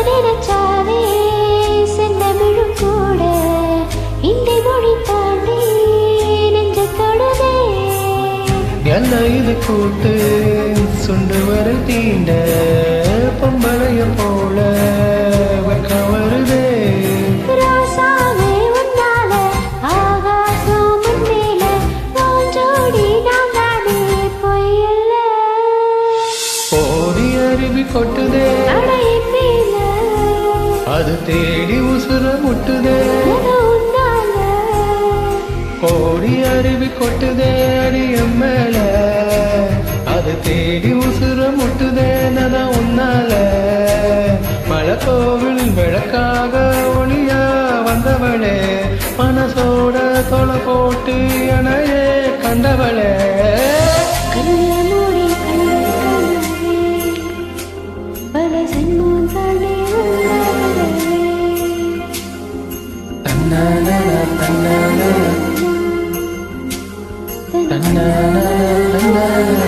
நினைச்சாவே செந்தமிழும் கூட இந்த மொழி தாண்டி நெஞ்ச தொடுதே. என்ன இது கூட்டு சுண்டு வரை தீண்ட பொம்பளைய போல வெக்கம் வருதே. ராசாவே உன்னால ஆகாசம் முன்னேல வாஞ்சோடி நான் தானே பொய்யல்ல. ஓடி அருவி கொட்டுதே அடையின் மேல அது தேடி உசுர முட்டுதே. அது உன்னால ஓடி அருவி கொட்டுதே அடியம் மேல அது தேடி உசுர முட்டுதே. நத உன்னால மலை கோவில் விளக்காக ஒளியா வந்தவளே மனசோட தொலை போட்டு எனையே கண்டவளே. கண்ண மூடி கண்ணே பல சென்மம் தானே உள்ளவளே. தன்னான தன்னான தன்னான தன்னான